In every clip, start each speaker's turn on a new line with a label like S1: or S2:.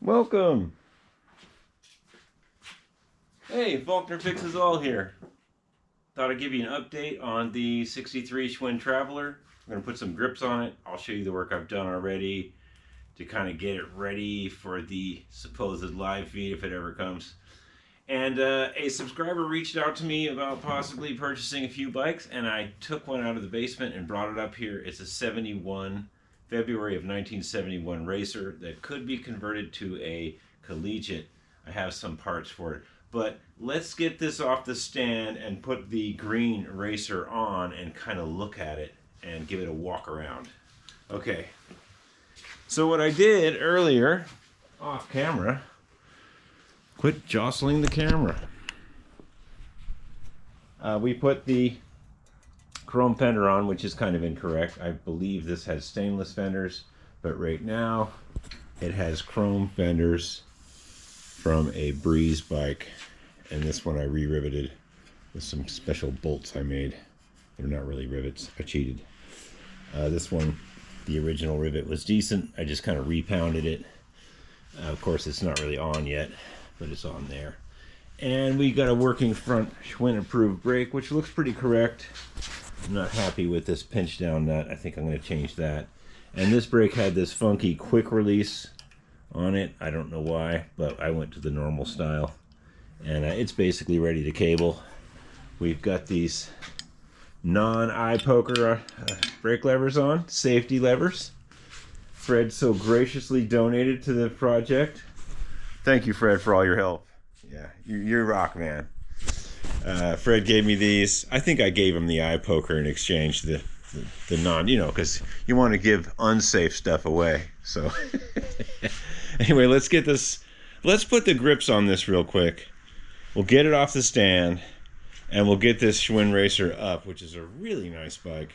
S1: Welcome. Hey, Faulkner Fixes All here. Thought I'd give you an update on the 63 Schwinn Traveler. I'm going to put some grips on it. I'll show you the work I've done already to kind of get it ready for the supposed live feed if it ever comes. And a subscriber reached out to me about possibly purchasing a few bikes, and I took one out of the basement and brought it up here. It's a 71 February of 1971 racer that could be converted to a Collegiate. I have some parts for it. But let's get this off the stand and put the green racer on and kind of look at it and give it a walk around. Okay. So what I did earlier, off camera, quit jostling the camera. We put the chrome fender on, which is kind of incorrect. I believe this has stainless fenders, but right now it has chrome fenders from a Breeze bike, and this one I re-riveted with some special bolts I made. They're not really rivets, I cheated. This one, the original rivet was decent. I just kind of repounded it. Of course it's not really on yet, but it's on there. And we got a working front Schwinn approved brake, which looks pretty correct. I'm not happy with this pinch down nut. I think I'm going to change that. And this brake had this funky quick release on it. I don't know why, but I went to the normal style. And it's basically ready to cable. We've got these non-eye poker brake levers on, safety levers. Fred so graciously donated to the project. Thank you, Fred, for all your help. Yeah, you're rock, man. Fred gave me these. I think I gave him the eye poker in exchange, the non, you know, because you want to give unsafe stuff away. So anyway, let's get this. Let's put the grips on this real quick. We'll get it off the stand, and we'll get this Schwinn Racer up, which is a really nice bike.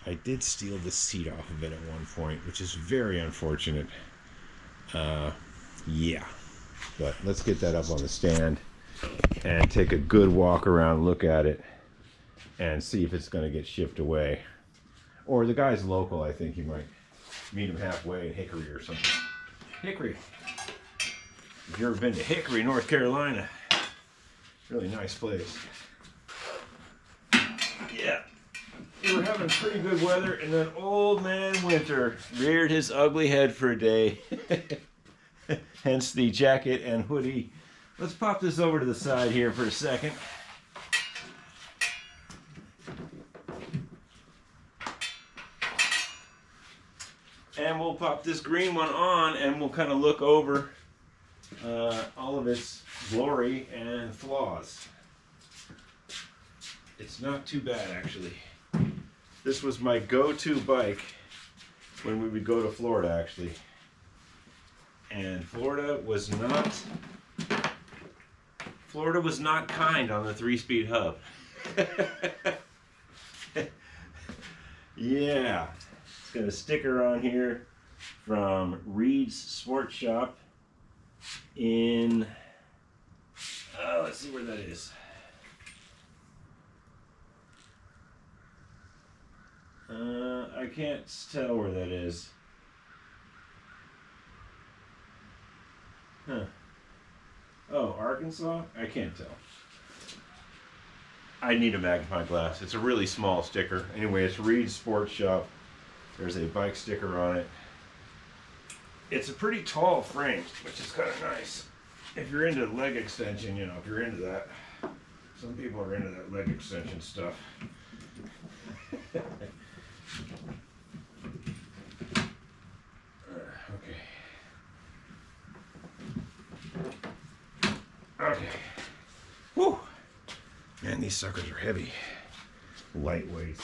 S1: I did steal the seat off of it at one point, which is very unfortunate. Yeah, but let's get that up on the stand and take a good walk around, look at it, and see if it's going to get shipped away. Or the guy's local. I think you might meet him halfway in Hickory or something. Hickory. If you've ever been to Hickory, North Carolina, really nice place. Yeah. We were having pretty good weather, and then old man winter reared his ugly head for a day. Hence the jacket and hoodie. Let's pop this over to the side here for a second. And we'll pop this green one on, and we'll kind of look over all of its glory and flaws. It's not too bad, actually. This was my go-to bike when we would go to Florida, actually. And Florida was not kind on the 3-speed hub. Yeah. It's got a sticker on here from Reed's Sports Shop in, let's see where that is. I can't tell where that is. Huh. Oh, Arkansas? I can't tell. I need a magnifying glass. It's a really small sticker. Anyway, it's Reed's Sports Shop. There's a bike sticker on it. It's a pretty tall frame, which is kind of nice. If you're into leg extension, you know, if you're into that. Some people are into that leg extension stuff. Okay. Whew. Man, these suckers are heavy. Lightweight.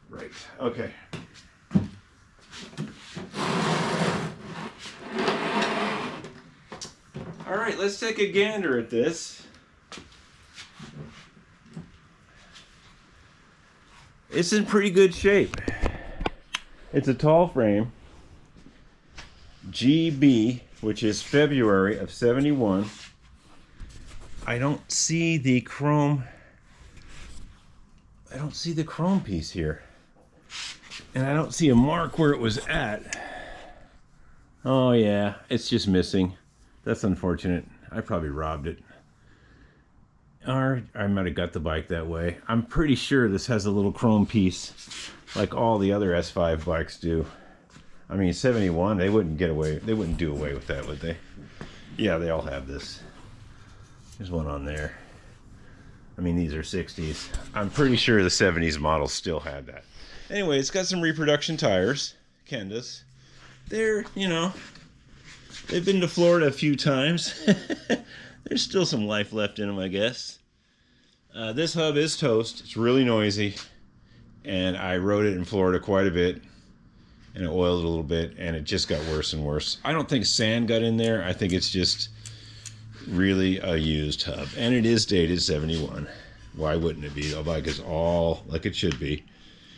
S1: Right. Okay. All right, let's take a gander at this. It's in pretty good shape. It's a tall frame. GB, which is February of 71. I don't see the chrome. I don't see the chrome piece here. And I don't see a mark where it was at. Oh yeah, it's just missing. That's unfortunate. I probably robbed it. Or I might have got the bike that way. I'm pretty sure this has a little chrome piece like all the other S5 bikes do. I mean, 71, they wouldn't do away with that, would they? Yeah, they all have this. There's one on there. I mean, these are 60s. I'm pretty sure the 70s models still had that. Anyway, it's got some reproduction tires, Kendas. They're, you know, they've been to Florida a few times. There's still some life left in them, I guess. This hub is toast. It's really noisy. And I rode it in Florida quite a bit. And I oiled it a little bit. And it just got worse and worse. I don't think sand got in there. I think it's just really a used hub. And it is dated 71. Why wouldn't it be? The bike is all like it should be.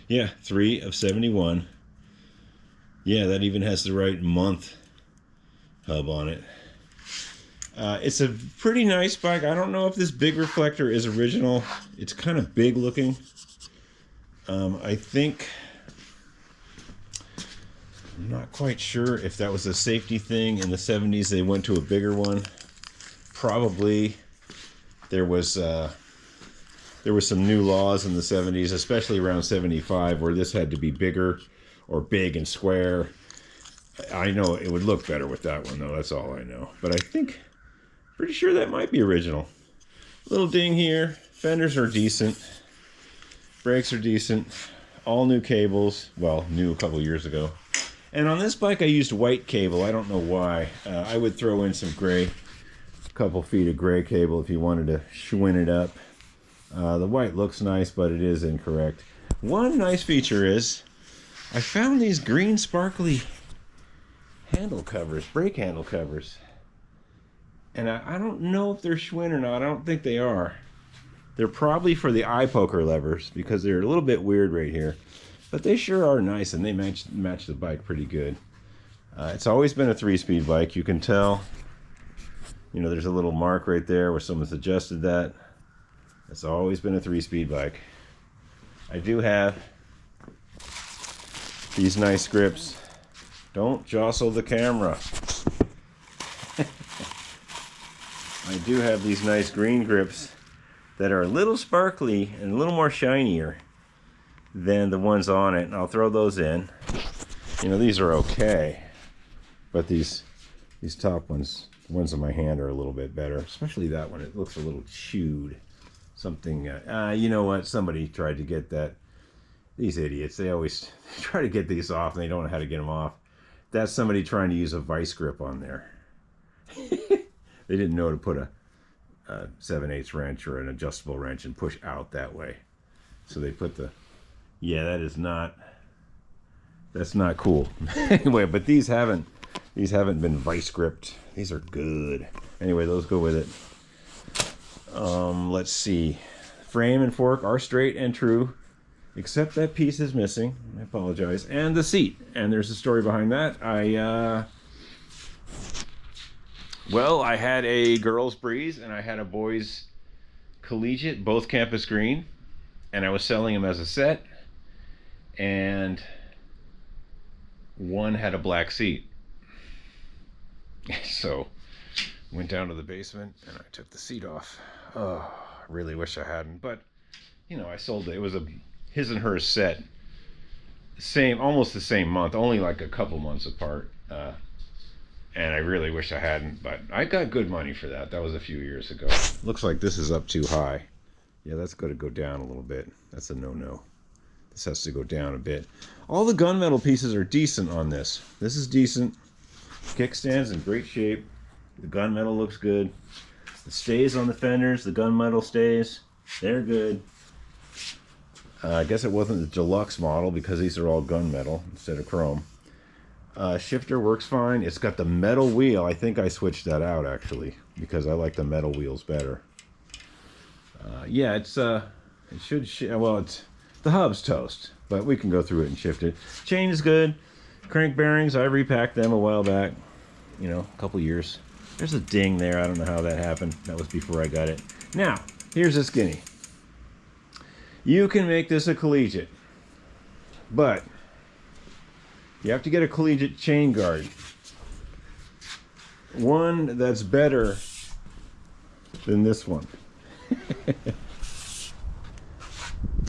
S1: Yeah, 3 of 71. Yeah, that even has the right month hub on it. It's a pretty nice bike. I don't know if this big reflector is original. It's kind of big looking. I think, I'm not quite sure if that was a safety thing. In the 70s, they went to a bigger one. Probably there was some new laws in the 70s, especially around 75, where this had to be bigger or big and square. I know it would look better with that one, though. That's all I know. But I think, pretty sure that might be original. Little ding here. Fenders are decent. Brakes are decent. All new cables. Well, new a couple years ago. And on this bike, I used white cable. I don't know why. I would throw in some gray, a couple feet of gray cable if you wanted to Schwinn it up. The white looks nice, but it is incorrect. One nice feature is I found these green sparkly handle covers, brake handle covers. And I don't know if they're Schwinn or not. I don't think they are. They're probably for the eye poker levers because they're a little bit weird right here. But they sure are nice, and they match the bike pretty good. It's always been a 3-speed bike. You can tell. You know, there's a little mark right there where someone's adjusted that. It's always been a 3-speed bike. I do have these nice grips. Don't jostle the camera. I do have these nice green grips that are a little sparkly and a little more shinier than the ones on it, and I'll throw those in. You know, these are okay, but these top ones, the ones on my hand, are a little bit better, especially that one. It looks a little chewed. Something, you know what, somebody tried to get that. These idiots, they always try to get these off and they don't know how to get them off. That's somebody trying to use a vice grip on there. They didn't know to put a 7/8 wrench or an adjustable wrench and push out that way. So they put the, yeah, that's not cool. Anyway, but these haven't been vice gripped. These are good. Anyway, those go with it. Let's see. Frame and fork are straight and true, except that piece is missing. I apologize. And the seat. And there's a story behind that. I had a girls' Breeze and I had a boys' Collegiate, both campus green, and I was selling them as a set. And one had a black seat. So went down to the basement and I took the seat off. Oh, I really wish I hadn't, but you know, I sold it. It was a his and hers set, almost the same month, only like a couple months apart. And I really wish I hadn't, but I got good money for that. That was a few years ago. Looks like this is up too high. Yeah, that's got to go down a little bit. That's a no-no. This has to go down a bit. All the gunmetal pieces are decent on this. This is decent. Kickstand's in great shape. The gunmetal looks good. The stays on the fenders, the gunmetal stays, they're good. I guess it wasn't the deluxe model because these are all gunmetal instead of chrome. Shifter works fine. It's got the metal wheel. I think I switched that out actually because I like the metal wheels better. Yeah, it's the hub's toast, but we can go through it and shift it. Chain is good. Crank bearings, I repacked them a while back. You know, a couple years. There's a ding there. I don't know how that happened. That was before I got it. Now, here's a skinny. You can make this a Collegiate, but you have to get a Collegiate chain guard. one that's better than this one.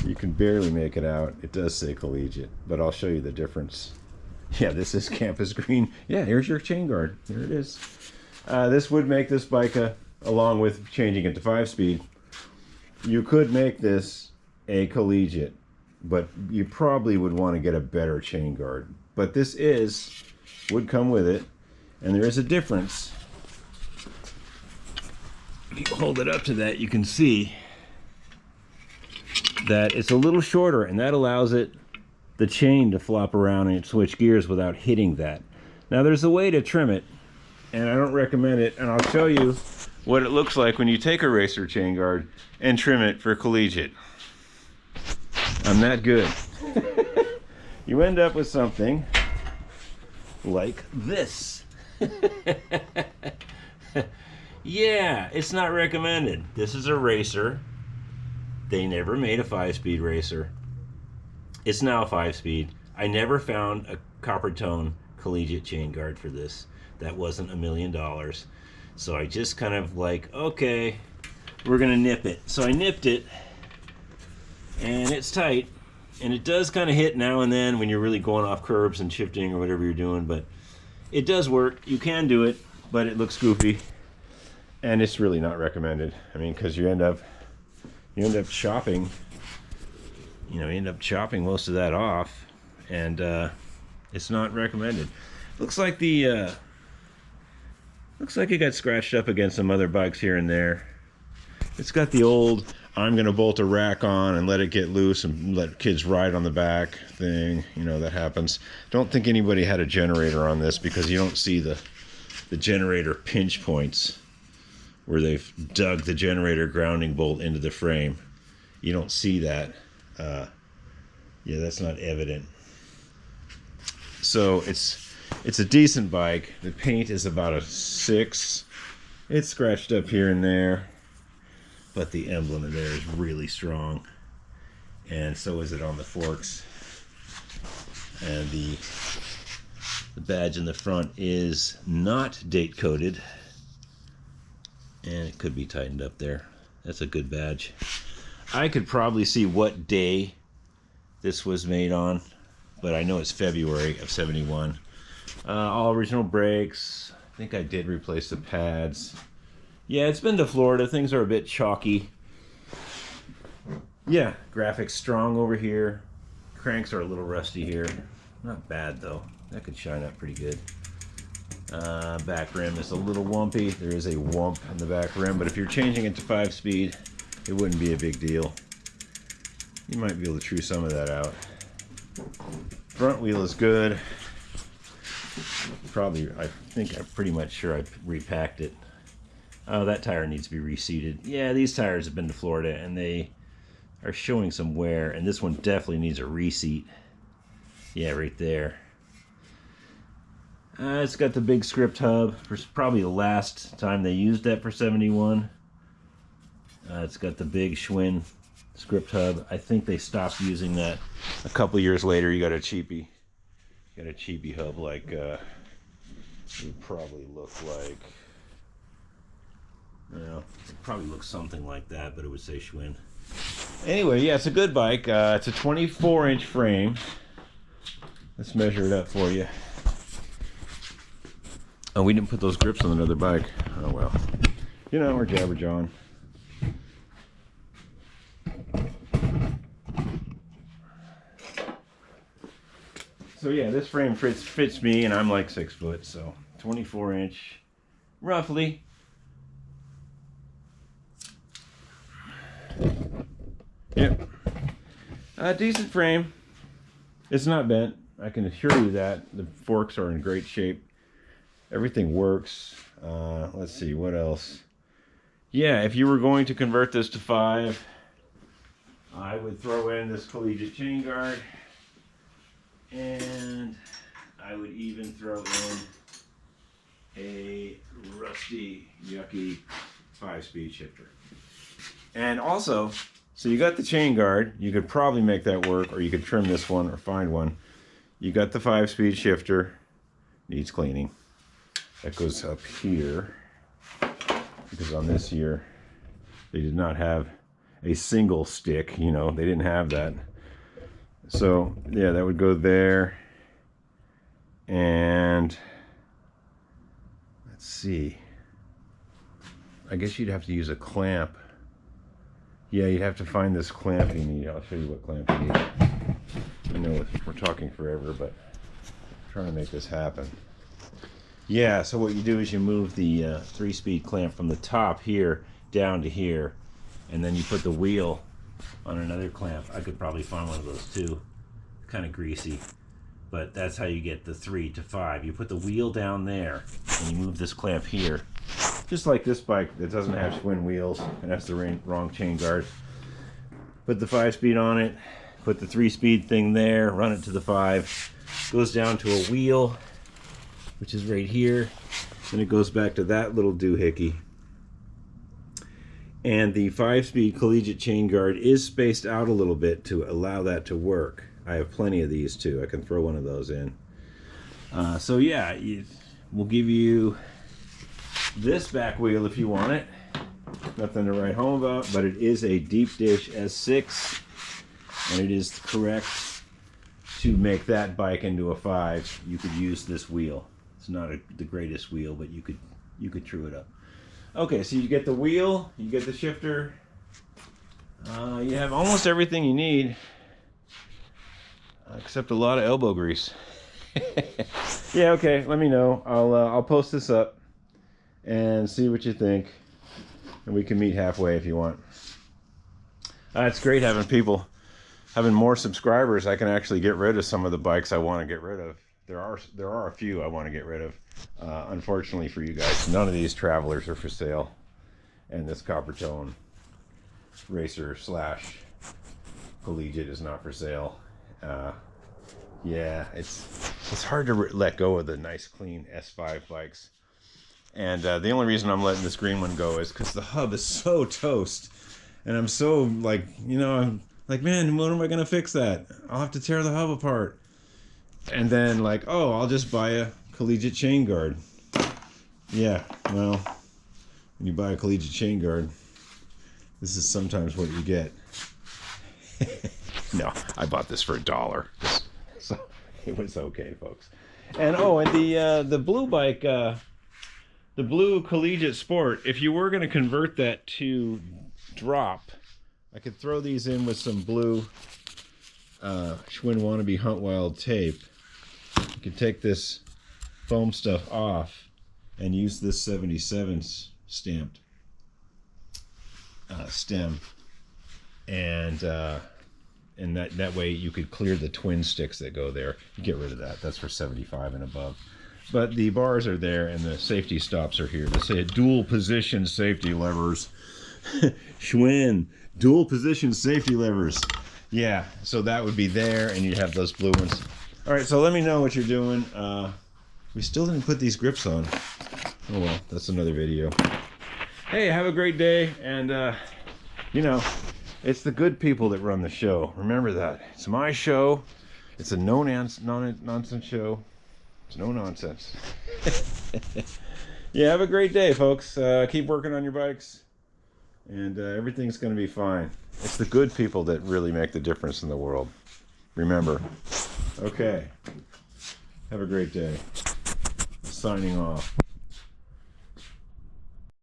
S1: You can barely make it out. It does say Collegiate, but I'll show you the difference. Yeah, this is Campus Green. Yeah, here's your chain guard. There it is. This would make this bike, along with changing it to 5-speed, you could make this a Collegiate, but you probably would want to get a better chain guard. But this would come with it, and there is a difference. If you hold it up to that, you can see that it's a little shorter, and that allows the chain to flop around and switch gears without hitting that. Now there's a way to trim it, and I don't recommend it, and I'll show you what it looks like when you take a racer chain guard and trim it for Collegiate. I'm that good. You end up with something like this. Yeah, it's not recommended. This is a racer. They never made a 5-speed racer. It's now a 5-speed. I never found a copper tone Collegiate chain guard for this. That wasn't $1 million. So I just kind of like, okay, we're gonna nip it. So I nipped it, and it's tight, and it does kind of hit now and then when you're really going off curbs and shifting or whatever you're doing, but it does work. You can do it, but it looks goofy, and it's really not recommended. I mean, because you end up chopping, you end up chopping most of that off, and it's not recommended. Looks like it got scratched up against some other bikes here and there. It's got the old I'm gonna bolt a rack on and let it get loose and let kids ride on the back thing. That happens. Don't think anybody had a generator on this, because you don't see the generator pinch points where they've dug the generator grounding bolt into the frame. You don't see that. Yeah, that's not evident. So it's a decent bike. The paint is about a 6. It's scratched up here and there, but the emblem in there is really strong, and so is it on the forks. And the badge in the front is not date coded, and it could be tightened up there. That's a good badge. I could probably see what day this was made on, but I know it's February of '71. All original brakes. I think I did replace the pads. Yeah, it's been to Florida. Things are a bit chalky. Yeah, graphics strong over here. Cranks are a little rusty here. Not bad though. That could shine up pretty good. Back rim is a little wumpy. There is a wump in the back rim, but if you're changing it to 5-speed, it wouldn't be a big deal. You might be able to chew some of that out. Front wheel is good. I think I'm pretty much sure I repacked it. Oh, that tire needs to be reseated. Yeah, these tires have been to Florida, and they are showing some wear, and this one definitely needs a reseat. Yeah, right there. It's got the big script hub. For probably the last time they used that for '71. It's got the big Schwinn script hub. I think they stopped using that a couple years later. You got a cheapie. Got a cheapie hub like it would probably look like. Well, it probably looks something like that, but it would say Schwinn. Anyway, yeah, it's a good bike. It's a 24-inch frame. Let's measure it up for you. Oh, we didn't put those grips on another bike. Oh well. We're jabberjawing. So yeah, this frame fits me, and I'm like 6 foot, so 24-inch, roughly. Yep. Decent frame. It's not bent. I can assure you that. The forks are in great shape. Everything works. Let's see, what else? Yeah, if you were going to convert this to 5, I would throw in this Collegiate chain guard. And I would even throw in a rusty, yucky 5-speed shifter. And also, so you got the chain guard. You could probably make that work, or you could trim this one or find one. You got the 5-speed shifter. Needs cleaning. that goes up here, because on this here they did not have a single stick, you know, they didn't have that. So yeah, that would go there. And let's see, I guess you'd have to use a clamp. Yeah, you'd have to find this clamp you need. I'll show you what clamp you need. I know we're talking forever, but I'm trying to make this happen. Yeah, so what you do is you move the 3-speed clamp from the top here down to here, and then you put the wheel on another clamp. I could probably find one of those too. Kind of greasy, but that's how you get the 3 to 5. You put the wheel down there, and you move this clamp here. Just like this bike that doesn't have Schwinn wheels, and that's the wrong chain guard. Put the 5-speed on it, put the 3-speed thing there, run it to the 5. Goes down to a wheel, which is right here. Then it goes back to that little doohickey. And the 5-speed Collegiate chain guard is spaced out a little bit to allow that to work. I have plenty of these too. I can throw one of those in. So yeah, we'll give you this back wheel if you want it. Nothing to write home about, but it is a deep dish S6, and it is correct to make that bike into a 5. You could use this wheel. It's not the greatest wheel, but you could true it up. Okay, so you get the wheel, you get the shifter, you have almost everything you need, except a lot of elbow grease. Yeah, okay, let me know. I'll post this up and see what you think, and we can meet halfway if you want. It's great having more subscribers. I can actually get rid of some of the bikes I want to get rid of. There are a few I want to get rid of. Unfortunately for you guys, none of these Travelers are for sale, and this Copper Tone Racer / Collegiate is not for sale. Yeah, it's hard to let go of the nice clean S5 bikes. And the only reason I'm letting this green one go is because the hub is so toast. And I'm so like, you know, I'm like, man, when am I going to fix that? I'll have to tear the hub apart. And then like, oh, I'll just buy a Collegiate chain guard. Yeah, well, when you buy a Collegiate chain guard, this is sometimes what you get. No, I bought this for $1. So it was okay, folks. And oh, and the blue bike, the blue Collegiate Sport, if you were going to convert that to drop, I could throw these in with some blue Schwinn Wannabe Hunt Wilde tape. You could take this foam stuff off and use this 77 stamped stem, and that way you could clear the twin sticks that go there. Get rid of that. That's for 75 and above. But the bars are there, and the safety stops are here. They say dual position safety levers. Schwinn, dual position safety levers. Yeah, so that would be there, and you'd have those blue ones. All right, so let me know what you're doing. We still didn't put these grips on. Oh well, that's another video. Hey, have a great day, and you know, it's the good people that run the show. Remember that. It's my show. It's a no-nonsense show. It's no nonsense. Yeah, have a great day, folks. Keep working on your bikes, and everything's going to be fine. It's the good people that really make the difference in the world. Remember. Okay. Have a great day. Signing off.